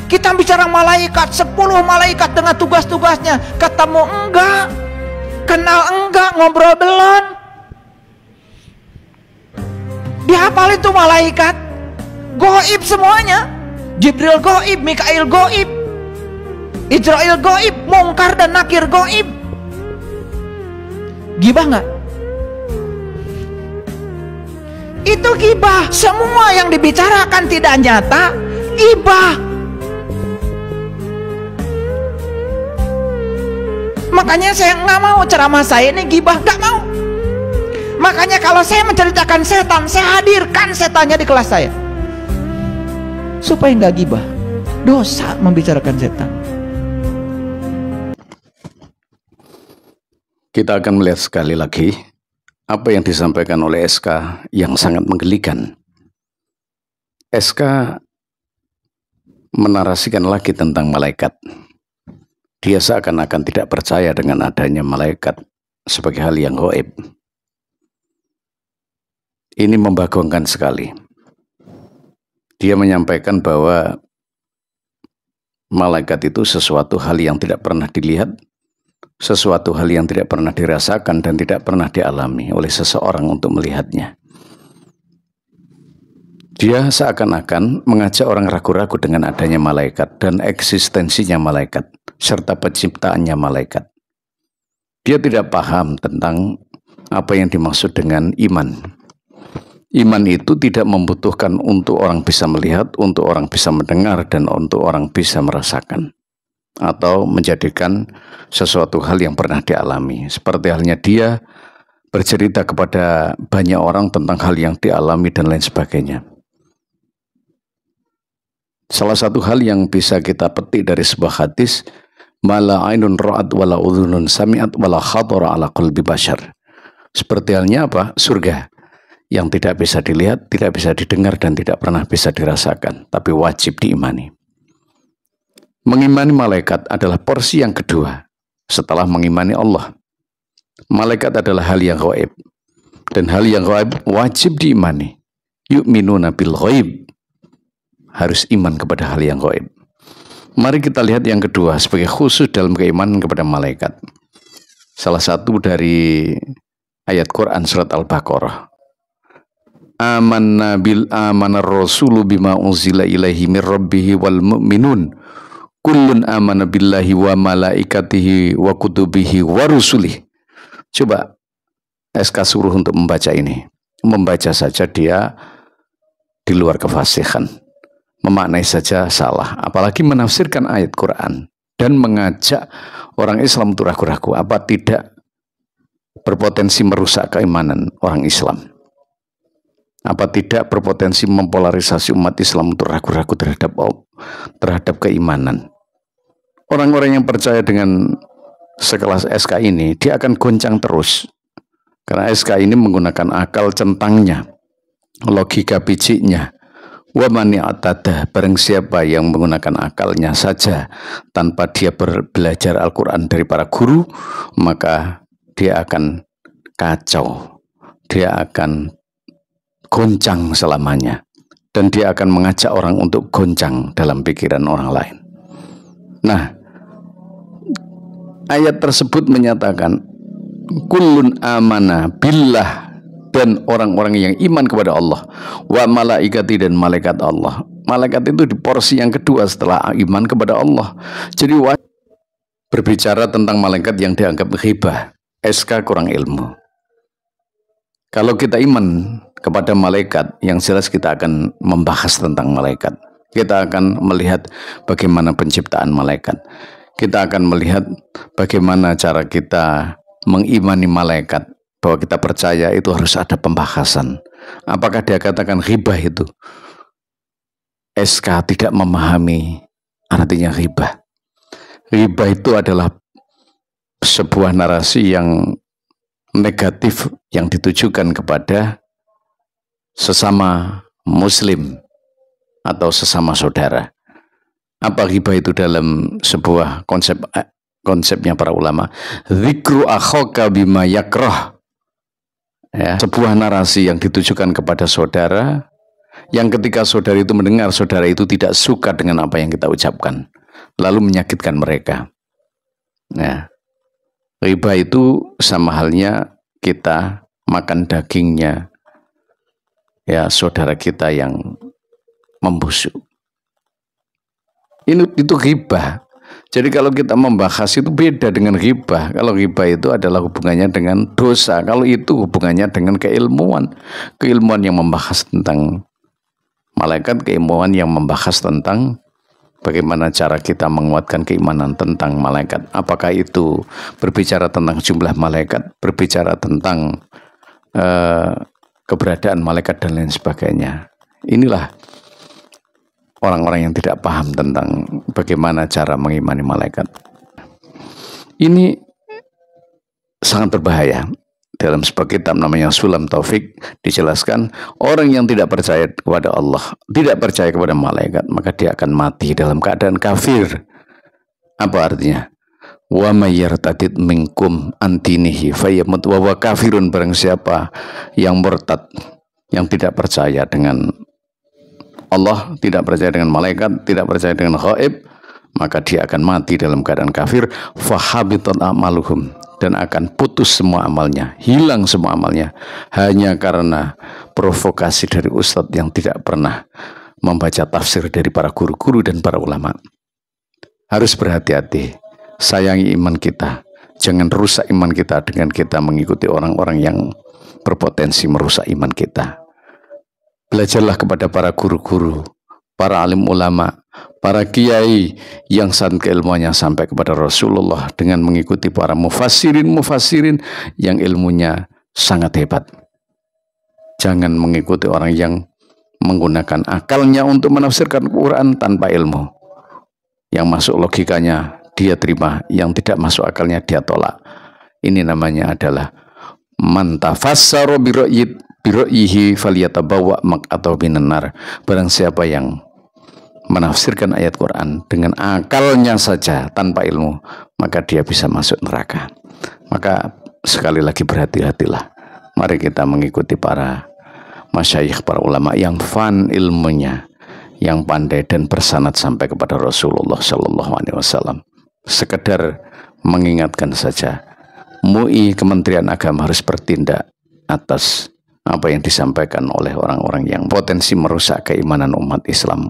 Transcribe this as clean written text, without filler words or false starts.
Kita bicara malaikat, 10 malaikat dengan tugas-tugasnya. Ketemu enggak, kenal enggak, ngobrol belum. Dihafalin tuh malaikat. Goib semuanya. Jibril goib, Mikail goib, Israel goib, Mungkar dan Nakir goib. Gibah nggak? Itu gibah. Semua yang dibicarakan tidak nyata, gibah. Makanya saya nggak mau ceramah saya ini gibah, nggak mau. Makanya kalau saya menceritakan setan, saya hadirkan setannya di kelas saya, supaya nggak gibah. Dosa membicarakan setan. Kita akan melihat sekali lagi apa yang disampaikan oleh SK yang sangat menggelikan. SK menarasikan lagi tentang malaikat. Dia seakan-akan tidak percaya dengan adanya malaikat sebagai hal yang gaib. Ini membagongkan sekali. Dia menyampaikan bahwa malaikat itu sesuatu hal yang tidak pernah dilihat, sesuatu hal yang tidak pernah dirasakan dan tidak pernah dialami oleh seseorang untuk melihatnya. Dia seakan-akan mengajak orang ragu-ragu dengan adanya malaikat dan eksistensinya malaikat serta penciptaannya malaikat. Dia tidak paham tentang apa yang dimaksud dengan iman. Iman itu tidak membutuhkan untuk orang bisa melihat, untuk orang bisa mendengar, dan untuk orang bisa merasakan atau menjadikan sesuatu hal yang pernah dialami. Seperti halnya dia bercerita kepada banyak orang tentang hal yang dialami dan lain sebagainya. Salah satu hal yang bisa kita petik dari sebuah hadis, mala ainun ra'at wala udhunun sami'at wala khatara ala qalbi bashar. Seperti halnya apa? Surga yang tidak bisa dilihat, tidak bisa didengar, dan tidak pernah bisa dirasakan, tapi wajib diimani. Mengimani malaikat adalah porsi yang kedua setelah mengimani Allah. Malaikat adalah hal yang gaib, dan hal yang gaib wajib diimani. Yu'minuna bil ghaib, harus iman kepada hal yang gaib. Mari kita lihat yang kedua sebagai khusus dalam keimanan kepada malaikat. Salah satu dari ayat Quran surat Al-Baqarah. Amanna bil amanar rasulu bima unzila ilaihi mir rabbihi wal mu'minun kullun amana billahi wa malaikatihi wa kutubihi wa rusulih. Coba SK suruh untuk membaca ini. Membaca saja dia di luar kefasihan, memaknai saja salah, apalagi menafsirkan ayat Quran dan mengajak orang Islam untuk ragu-ragu, apa tidak berpotensi merusak keimanan orang Islam, apa tidak berpotensi mempolarisasi umat Islam untuk ragu-ragu terhadap keimanan. Orang-orang yang percaya dengan sekelas SK ini, dia akan goncang terus, karena SK ini menggunakan akal centangnya, logika biciknya. Wa man i'tada, barang siapa yang menggunakan akalnya saja tanpa dia belajar Al-Quran dari para guru, maka dia akan kacau, dia akan goncang selamanya, dan dia akan mengajak orang untuk goncang dalam pikiran orang lain. Nah, ayat tersebut menyatakan kullun amana billah, dan orang-orang yang iman kepada Allah, wa malaikati, dan malaikat Allah. Malaikat itu di porsi yang kedua setelah iman kepada Allah. Jadi berbicara tentang malaikat yang dianggap ghibah, SK kurang ilmu. Kalau kita iman kepada malaikat, yang jelas kita akan membahas tentang malaikat. Kita akan melihat bagaimana penciptaan malaikat. Kita akan melihat bagaimana cara kita mengimani malaikat, bahwa kita percaya itu harus ada pembahasan. Apakah dia katakan ghibah itu? SK tidak memahami artinya ghibah. Ghibah itu adalah sebuah narasi yang negatif yang ditujukan kepada sesama muslim atau sesama saudara. Apa ghibah itu dalam sebuah konsepnya para ulama? Dzikru akhaka bima yakrah. Ya, sebuah narasi yang ditujukan kepada saudara Yang ketika saudara itu mendengar, saudara itu tidak suka dengan apa yang kita ucapkan, lalu menyakitkan mereka. Nah, riba itu sama halnya kita makan dagingnya ya saudara kita yang membusuk. Itu riba. Jadi kalau kita membahas itu beda dengan riba. Kalau riba itu adalah hubungannya dengan dosa. Kalau itu hubungannya dengan keilmuan. Keilmuan yang membahas tentang malaikat, keilmuan yang membahas tentang bagaimana cara kita menguatkan keimanan tentang malaikat. Apakah itu berbicara tentang jumlah malaikat, berbicara tentang keberadaan malaikat dan lain sebagainya. Inilah orang-orang yang tidak paham tentang bagaimana cara mengimani malaikat. Ini sangat berbahaya. Dalam sebuah kitab namanya Sulam Taufik dijelaskan, orang yang tidak percaya kepada Allah, tidak percaya kepada malaikat, maka dia akan mati dalam keadaan kafir. Apa artinya? Wa may yartadid minkum antinihi fayamut wa huwa kafirun. Barang siapa yang murtad, yang tidak percaya dengan Allah, tidak percaya dengan malaikat, tidak percaya dengan ghaib, maka dia akan mati dalam keadaan kafir. Fahabitat a'maluhum, dan akan putus semua amalnya, hilang semua amalnya, hanya karena provokasi dari ustadz yang tidak pernah membaca tafsir dari para guru-guru dan para ulama. Harus berhati-hati, sayangi iman kita, jangan rusak iman kita dengan kita mengikuti orang-orang yang berpotensi merusak iman kita. Belajarlah kepada para guru-guru, para alim ulama, para kiai yang sangat keilmuannya sampai kepada Rasulullah, dengan mengikuti para mufassirin yang ilmunya sangat hebat. Jangan mengikuti orang yang menggunakan akalnya untuk menafsirkan Quran tanpa ilmu. Yang masuk logikanya dia terima, yang tidak masuk akalnya dia tolak. Ini namanya adalah man tafassara bira'yihi falyatabawa maq'atahu minan nar. Barang siapa yang menafsirkan ayat Quran dengan akalnya saja tanpa ilmu, maka dia bisa masuk neraka. Maka sekali lagi berhati-hatilah. Mari kita mengikuti para masyayikh, para ulama yang fan ilmunya, yang pandai dan bersanad sampai kepada Rasulullah Shallallahu Alaihi Wasallam. Sekedar mengingatkan saja, MUI Kementerian Agama harus bertindak atas apa yang disampaikan oleh orang-orang yang potensi merusak keimanan umat Islam.